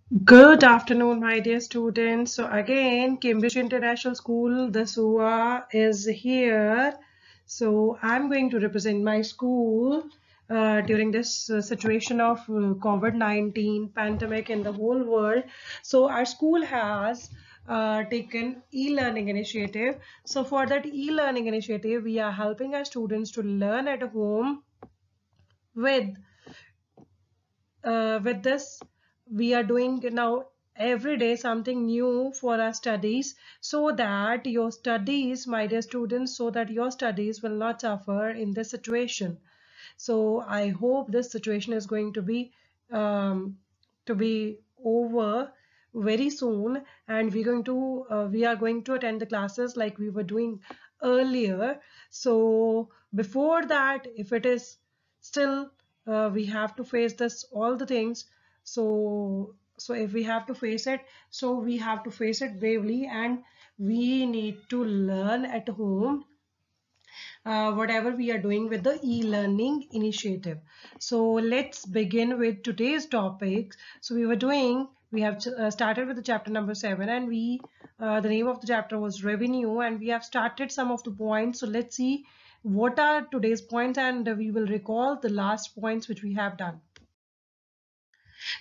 Good afternoon, my dear students. So again, Cambridge International School, the SUA is here. So I'm going to represent my school during this situation of COVID-19 pandemic in the whole world. So our school has taken e-learning initiative. So for that e-learning initiative, we are helping our students to learn at home with with this we are doing now every day something new for our studies, so that your studies, my dear students, so that your studies will not suffer in this situation. So I hope this situation is going um, to be over very soon, and we are going to attend the classes like we were doing earlier. So before that, if it is still we have to face this all the things. So if we have to face it, so we have to face it bravely, and we need to learn at home whatever we are doing with the e-learning initiative. So let's begin with today's topics. So we have started with the chapter number 7, and the name of the chapter was revenue, and we have started some of the points. So let's see what are today's points, and we will recall the last points which we have done.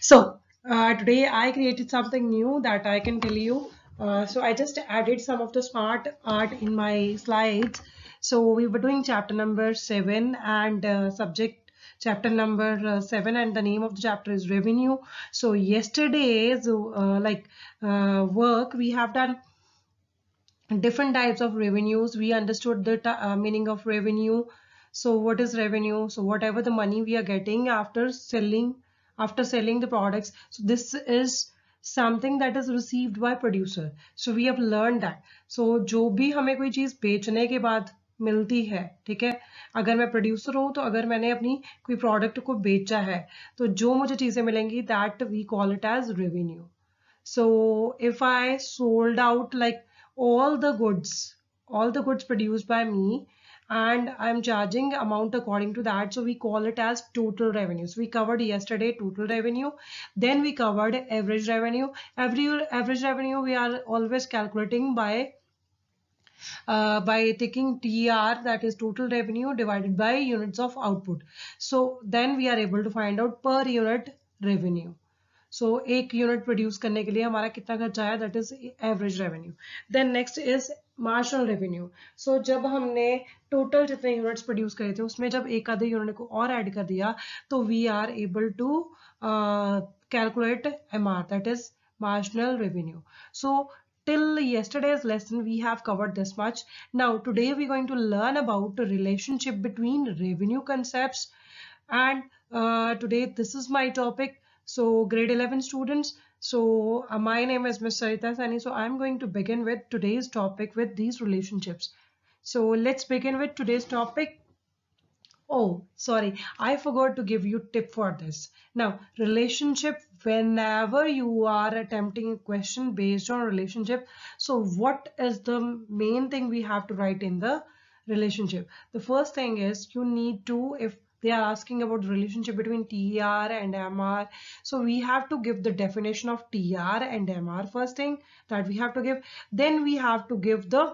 So today I created something new that I can tell you. So I just added some of the smart art in my slides. So we were doing chapter number 7 and subject chapter number 7, and the name of the chapter is revenue. So yesterday's work, we have done different types of revenues. We understood the meaning of revenue. So what is revenue? So whatever the money we are getting after selling the products, so this is something that is received by producer. So we have learned that. So जो भी हमें कोई चीज बेचने के बाद मिलती है, ठीक है, अगर मैं प्रोड्यूसर हूँ तो अगर मैंने अपनी कोई प्रोडक्ट को बेचा है, तो जो मुझे चीजें मिलेंगी, that we call it as revenue. So if I sold out like all the goods produced by me, and I'm charging amount according to that, so we call it as total revenue. So we covered yesterday total revenue, then we covered average revenue. Average revenue we are always calculating by taking TR, that is total revenue, divided by units of output. So then we are able to find out per unit revenue. सो एक unit produce करने के लिए हमारा कितना खर्चा आया, that is average revenue. Then next is marginal revenue. So जब हमने टोटल जितने यूनिट्स प्रोड्यूस करे थे उसमें जब एक आधे यूनिट को और ऐड कर दिया, तो we are able to calculate MR, that is marginal revenue. So till yesterday's lesson we have covered this much. Now today we're going to learn about the relationship between revenue concepts, and today this is my topic. So grade 11 students, so my name is Ms. Sarita Sani. So I'm going to begin with today's topic with these relationships. So let's begin with today's topic. Oh, sorry, I forgot to give you tip for this. Now, relationship, whenever you are attempting a question based on relationship, so what is the main thing we have to write in the relationship? The first thing is you need to, if they are asking about the relationship between TR and MR, so we have to give the definition of TR and MR first thing that we have to give. Then we have to give the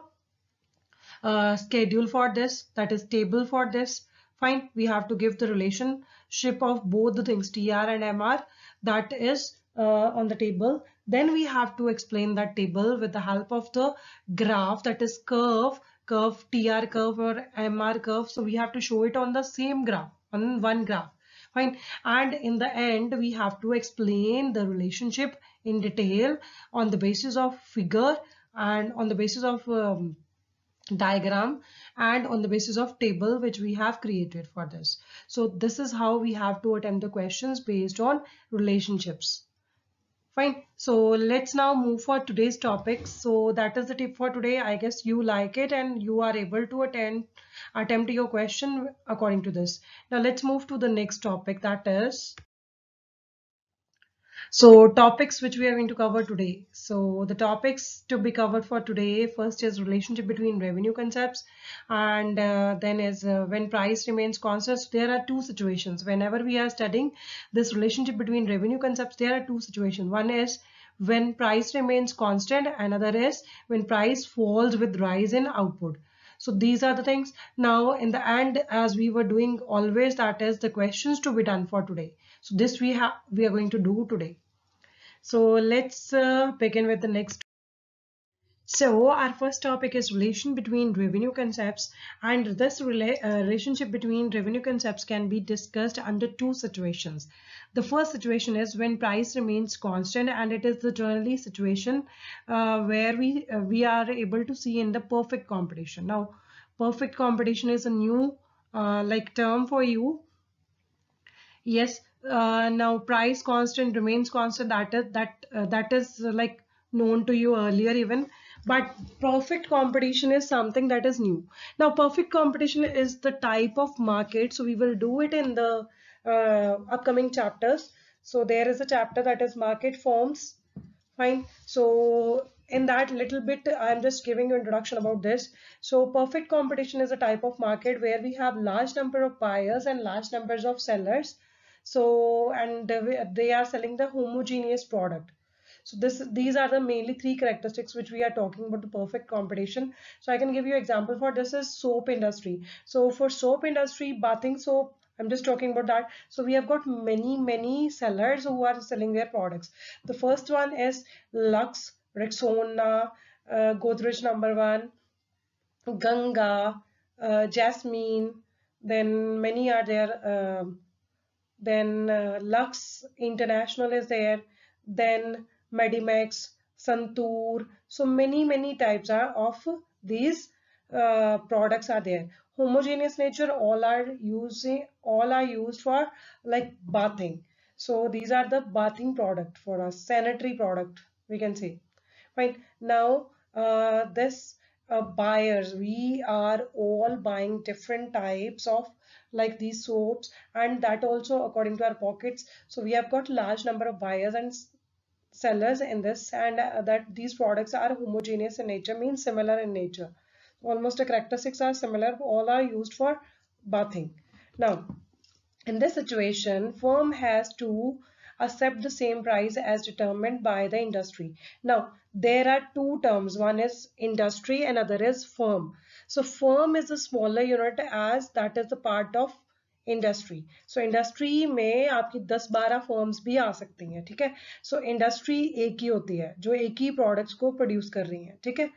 schedule for this, that is table for this. Fine, we have to give the relationship of both the things TR and MR, that is on the table. Then we have to explain that table with the help of the graph, that is curve TR curve or MR curve. So we have to show it on the same graph, on one graph. Fine, and in the end we have to explain the relationship in detail on the basis of figure and on the basis of diagram and on the basis of table which we have created for this. So this is how we have to attempt the questions based on relationships. Fine. So let's now move for today's topic. So that is the tip for today. I guess you like it and you are able to attempt your question according to this. Now let's move to the next topic, that is So topics which we are going to cover today. So the topics to be covered for today, first is relationship between revenue concepts, and then is when price remains constant. So there are two situations. Whenever we are studying this relationship between revenue concepts, there are two situations. One is when price remains constant, another is when price falls with rise in output. So these are the things. Now in the end, as we were doing always, that is the questions to be done for today. So this we are going to do today. So let's begin with the next. So our first topic is relation between revenue concepts, and this relationship between revenue concepts can be discussed under two situations. The first situation is when price remains constant, and it is the generally situation where we are able to see in the perfect competition. Now, perfect competition is a new like term for you. Yes, now price constant remains constant. That is like known to you earlier even, but perfect competition is something that is new. Now, perfect competition is the type of market. So we will do it in the upcoming chapters. So there is a chapter that is market forms. Fine. So in that little bit, I'm just giving you introduction about this. So perfect competition is a type of market where we have large number of buyers and large numbers of sellers. So and they are selling the homogeneous product. So these are the mainly three characteristics which we are talking about the perfect competition. So I can give you example for this is soap industry. So for soap industry, bathing soap, I'm just talking about that. So we have got many sellers who are selling their products. The first one is Lux, Rexona, Godrej number one, Ganga, Jasmine. Then many are there. Then Lux International is there. Then Medimax, Santoor. So many types are of these products are there. Homogeneous nature, all are used for like bathing. So these are the bathing product for us, sanitary product we can say. Fine. Now, this buyers, we are all buying different types of like these soaps, and that also according to our pockets. So we have got large number of buyers and sellers in this, and that these products are homogeneous in nature, means similar in nature. Almost the characteristics are similar. All are used for bathing. Now, in this situation, firm has to accept the same price as determined by the industry. Now, there are two terms. One is industry and other is firm. So firm is a smaller unit as that is the part of industry. So industry में आपकी 10-12 firms भी आ सकती हैं, ठीक है. So industry एक ही होती है जो एक ही प्रोडक्ट्स को प्रोड्यूस कर रही है, ठीक है.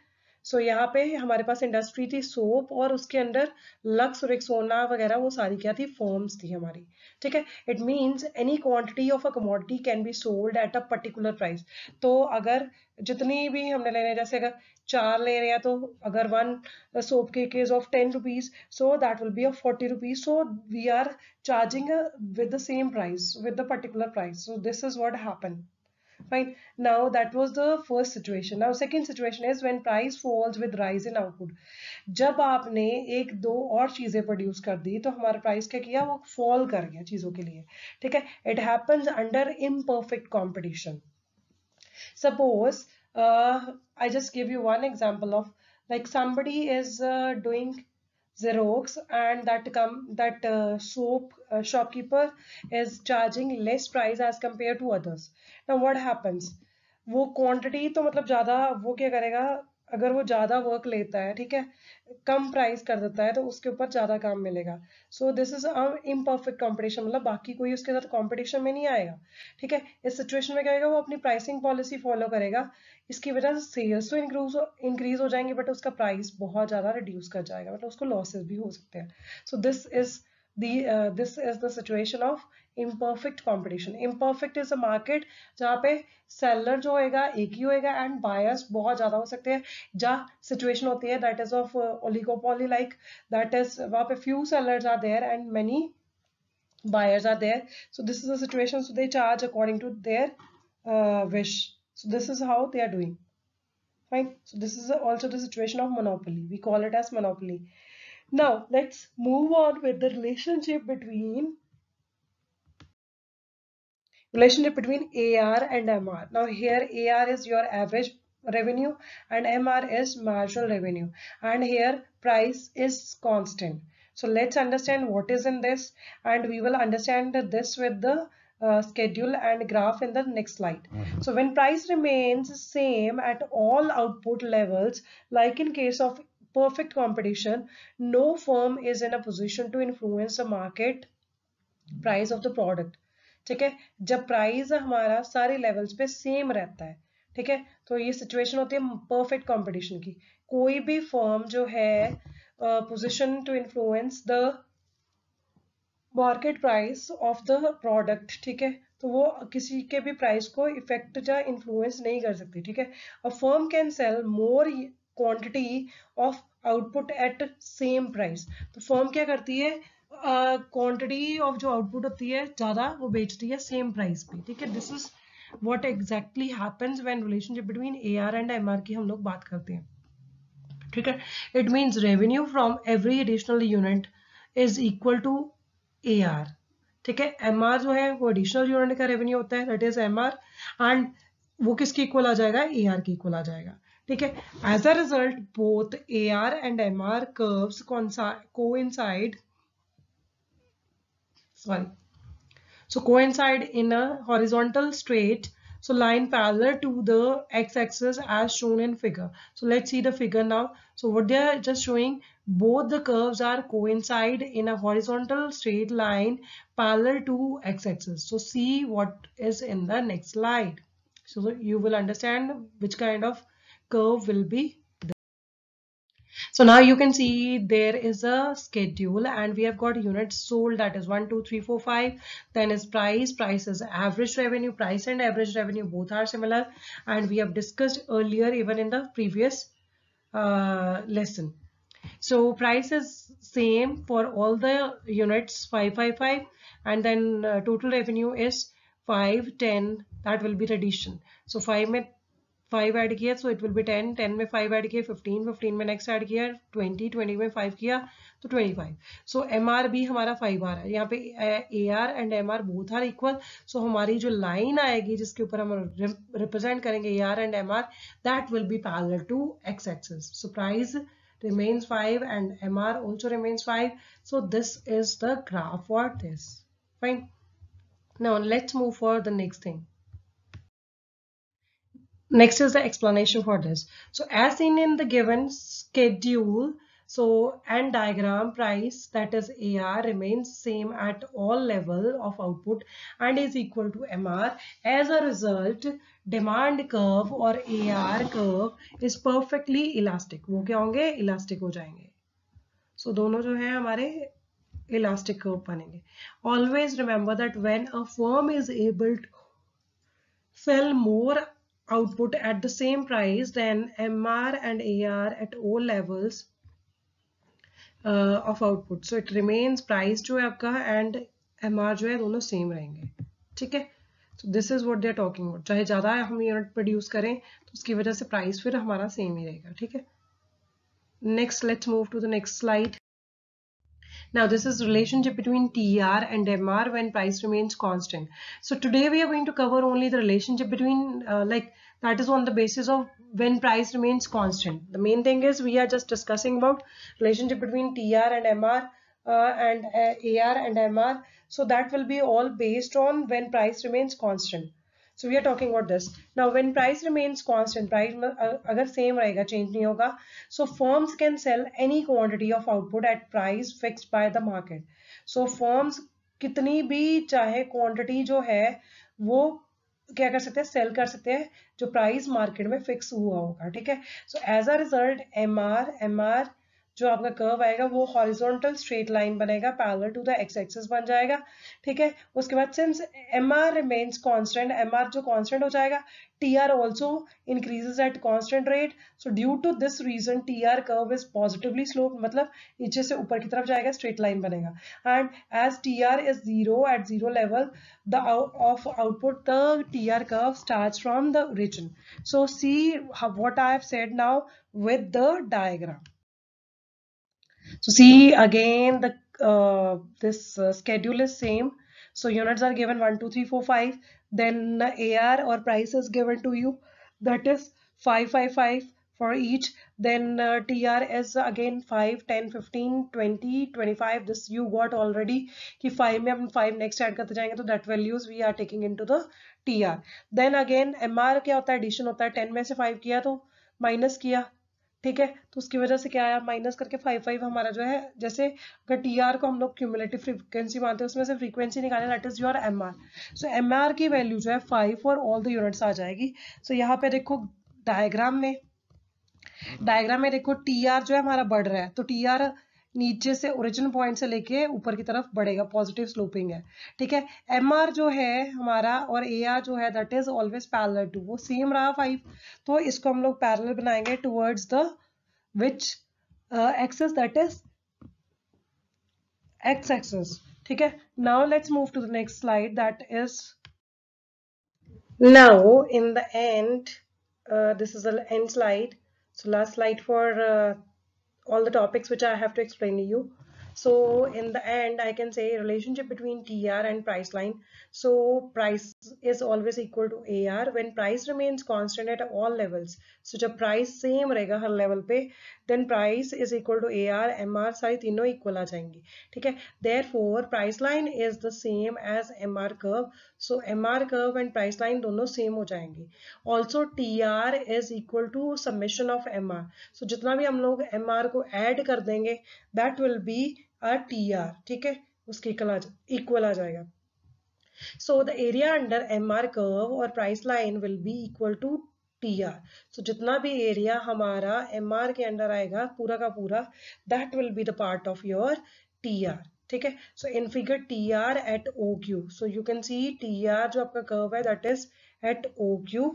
सो यहाँ पे हमारे पास इंडस्ट्री थी सोप, और उसके अंदर लक्स, रेक्सोना वगैरह वो सारी क्या थी, फर्म्स थी हमारी, ठीक है. It means any quantity of a commodity can be sold at a particular price. तो अगर जितनी भी हमने लेने, जैसे अगर 4 ले रहे हैं, तो अगर one soap cake is of 10 rupees, so that will be of 40 rupees. So we are charging with the same price, with the particular price. So this is what happened. Fine. Now that was the first situation. Now second situation is when price falls with rise in output. जब आपने एक दो और चीजें produce कर दी तो हमारा price क्या किया, वो फॉल कर गया चीजों के लिए, ठीक है. It happens under imperfect competition. Suppose I just give you one example of like somebody is doing Xerox, and that soap shopkeeper is charging less price as compared to others. Now what happens? वो quantity तो मतलब ज्यादा, वो क्या करेगा, अगर वो ज्यादा वर्क लेता है, ठीक है, कम प्राइस कर देता है, तो उसके ऊपर ज्यादा काम मिलेगा. So this is imperfect competition, मतलब बाकी कोई उसके साथ कंपटीशन में नहीं आएगा, ठीक है. इस सिचुएशन में क्या होगा, वो अपनी प्राइसिंग पॉलिसी फॉलो करेगा. इसकी वजह से सेल्स तो इंक्रीज हो जाएंगे, बट उसका प्राइस बहुत ज्यादा रिड्यूस कर जाएगा, मतलब उसको लॉसेस भी हो सकते हैं. सो this is the situation of imperfect competition. Imperfect is a market जहाँ पे सेलर जो होएगा एक ही होएगा एंड बायर्स बहुत ज्यादा हो सकते हैं. जहाँ सिचुएशन होती है that is of oligopoly, like that is वहाँ पे few sellers are there and many buyers are there. So this is the situation. So they charge according to their wish. So this is how they are doing. Fine. So this is also the situation of monopoly. We call it as monopoly. Now let's move on with the relationship between Relationship between AR and MR. Now here AR is your average revenue and MR is marginal revenue, and here price is constant. So let's understand what is in this, and we will understand this with the schedule and graph in the next slide. So when price remains same at all output levels, like in case of perfect competition, no firm is in a position to influence the market price of the product. ठीक है, जब price हमारा सारे levels पे same रहता है, ठीक है, तो ये सिचुएशन होती है परफेक्ट कंपटीशन की. कोई भी फर्म जो है position to influence the market price of the product, ठीक है, तो वो किसी के भी प्राइस को इफेक्ट या इन्फ्लुएंस नहीं कर सकती. ठीक है, a firm can sell more quantity of output at same price. तो फर्म क्या करती है, क्वांटिटी ऑफ जो आउटपुट होती है ज्यादा वो बेचती है सेम प्राइस पे. ठीक है, this is what exactly happens when relationship between AR and MR की हम लोग बात करते हैं. ठीक है, it means revenue from every additional unit is equal to AR. ठीक है, MR जो है वो एडिशनल यूनिट का रेवेन्यू होता है, दैट इज MR, एंड वो किसके इक्वल आ जाएगा, AR के इक्वल आ जाएगा. ठीक है, as a result both AR and MR curves coincide in a horizontal straight line parallel to the x-axis as shown in figure. So let's see the figure now. So what they are just showing, both the curves are coincide in a horizontal straight line parallel to x-axis. So see what is in the next slide. So you will understand which kind of curve will be. So now you can see there is a schedule and we have got units sold, that is 1, 2, 3, 4, 5. Then is price. Price is average revenue. Price and average revenue both are similar, and we have discussed earlier even in the previous lesson. So price is same for all the units 5, 5, 5, and then total revenue is 5, 10. That will be the addition. So 5 में 5 add किया so it will be 10, 10 में 5 add किया 15, 15 में next add किया 20, 20 में 5 किया तो 25. So MR भी हमारा 5 आ रहा है. यहाँ पे AR and MR both are equal. So हमारी जो लाइन आएगी जिसके ऊपर हम रिप्रेजेंट करेंगे AR and MR, that will be parallel to x-axis. So price remains 5 and MR also remains 5. So this is the graph for this. Fine. Now let's move for the next thing. Next is the explanation for this. So as seen in the given schedule, so and diagram, price, that is AR, remains same at all level of output and is equal to MR. As a result, demand curve or AR curve is perfectly elastic. वो क्या होंगे, elastic हो जाएंगे. So दोनों जो है हमारे elastic curve बनेंगे. Always remember that when a firm is able to sell more output at the same price, then MR and AR at all levels of output. So it remains price जो है आपका and MR जो है दोनों same रहेंगे. ठीक है, so this is what they are talking about. चाहे ज़्यादा हम यूनिट प्रोड्यूस करें तो उसकी वजह से प्राइस फिर हमारा सेम ही रहेगा. ठीक है, next let's move to the next slide. Now this is relationship between TR and MR when price remains constant. So today we are going to cover only the relationship between that is on the basis of when price remains constant. The main thing is we are just discussing about relationship between TR and MR and AR and MR. So that will be all based on when price remains constant. So we are talking about this. Now when price remains constant, price अगर same रहेगा, change नहीं होगा, so firms can sell any quantity of output at price fixed by the market. So firms कितनी भी चाहे quantity जो है वो क्या कर सकते हैं, सेल कर सकते हैं जो प्राइस मार्केट में फिक्स हुआ होगा. ठीक है, so as a result MR जो आपका कर्व आएगा वो हॉरिजॉन्टल स्ट्रेट लाइन बनेगा, parallel to the X axis बन जाएगा. ठीक है, उसके बाद since MR remains constant, MR जो कांस्टेंट हो जाएगा, TR also increases at constant rate. So due to this reason TR curve is positively sloped, मतलब नीचे से ऊपर की तरफ जाएगा, स्ट्रेट लाइन बनेगा. And as TR is 0 at 0 level, the of output, the TR curve starts from the origin. So see what I have said now with the diagram. So see again the this schedule is same. So units are given 1, 2, 3, 4, 5. then AR or price is given to you, that is 555 for each. Then TR is again 5, 10, 15, 20, 25. This you got already कि 5 में अपन 5 next add करते जाएंगे, तो that values we are taking into the TR. Then again MR क्या होता है, addition होता है, 10 में से 5 किया तो माइनस किया, ठीक है, तो उसकी वजह से क्या आया, माइनस करके 5 हमारा जो है, जैसे अगर टीआर को हम लोग क्यूमुलेटिव फ्रीक्वेंसी मानते हैं, उसमें से फ्रीक्वेंसी निकाले, that is your MR. So MR की वैल्यू जो है 5 फॉर ऑल द यूनिट्स आ जाएगी. सो यहाँ पे देखो डायग्राम में देखो टीआर जो है हमारा बढ़ रहा है, तो टीआर नीचे से ओरिजिन पॉइंट से लेके ऊपर की तरफ बढ़ेगा, पॉजिटिव स्लोपिंग है, ठीक है. एमआर जो है हमारा और एआर जो है that is always parallel to, वो सेम रहा 5, तो इसको हम लोग पैरेलल बनाएंगे towards the which axis, that is x axis, ठीक है. Now let's move to the next slide, that is now in the end, this is the end slide, so last slide for all the topics which I have to explain to you. So in the end I can say relationship between TR and price line. So price is always equal to AR when price remains constant at all levels. So जब price same रहेगा हर level पे, then price is equal to AR, MR सारी तीनों equal आ जाएंगी, ठीक है. Therefore price line is the same as MR curve. So MR curve and price line दोनों same हो जाएंगी. Also TR is equal to summation of MR. So जितना भी हम लोग MR को add कर देंगे, that will be a TR, ठीक है, उसके equal आ जाएगा. So the area under MR curve और price line will be equal to TR. So जितना भी area हमारा MR के अंदर आएगा पूरा का पूरा, that will be the part of your TR, ठीक है. So in figure TR at OQ, so you can see TR जो आपका curve है that is at OQ,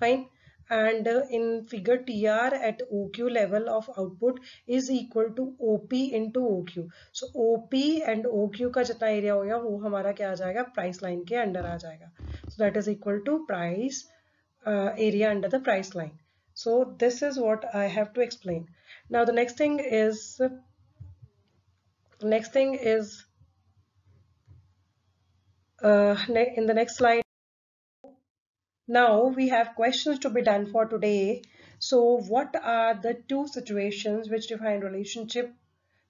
fine. And in figure TR at OQ level of output is equal to OP into OQ. So OP and OQ का जितना area होगा वो हमारा क्या आ जाएगा, प्राइस लाइन के अंडर आ जाएगा. So that is equal to price area under the price line. So this is what I have to explain. Now the next thing is in the next slide. Now we have questions to be done for today. So what are the two situations which define relationship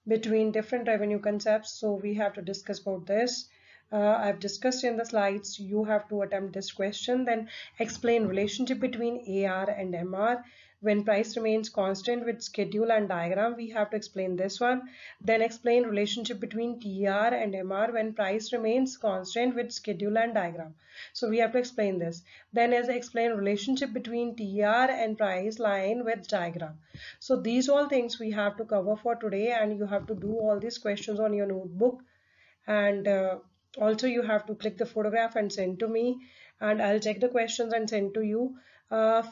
between different revenue concepts? So we have to discuss about this. I've discussed in the slides. You have to attempt this question. Then explain relationship between AR and MR. When price remains constant with schedule and diagram, we have to explain this one. Then explain relationship between TR and MR when price remains constant with schedule and diagram. So we have to explain this. Then as explain relationship between TR and price line with diagram. So these all things we have to cover for today, and you have to do all these questions on your notebook. And also you have to click the photograph and send to me, and I'll check the questions and send to you.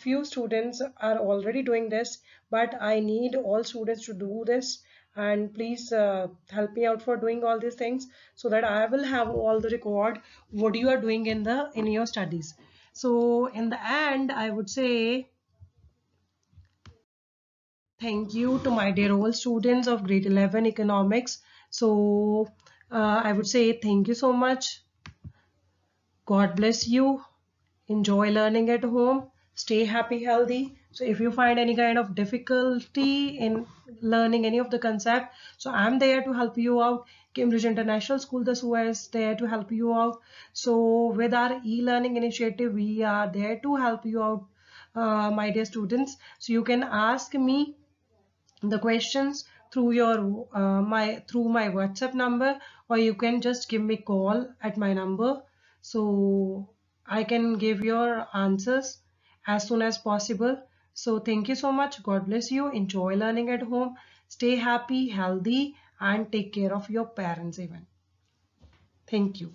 Few students are already doing this, but I need all students to do this, and please help me out for doing all these things so that I will have all the record what you are doing in your studies. So in the end I would say thank you to my dear old students of grade 11 economics. So I would say thank you so much. God bless you. Enjoy learning at home. Stay happy, healthy. So if you find any kind of difficulty in learning any of the concept, so I'm there to help you out. Cambridge International School, the SUA is there to help you out. So with our e-learning initiative, we are there to help you out, my dear students. So you can ask me the questions through your through my WhatsApp number, or you can just give me call at my number. So I can give your answers as soon as possible. So thank you so much. God bless you. Enjoy learning at home. Stay happy, healthy, and take care of your parents even. Thank you.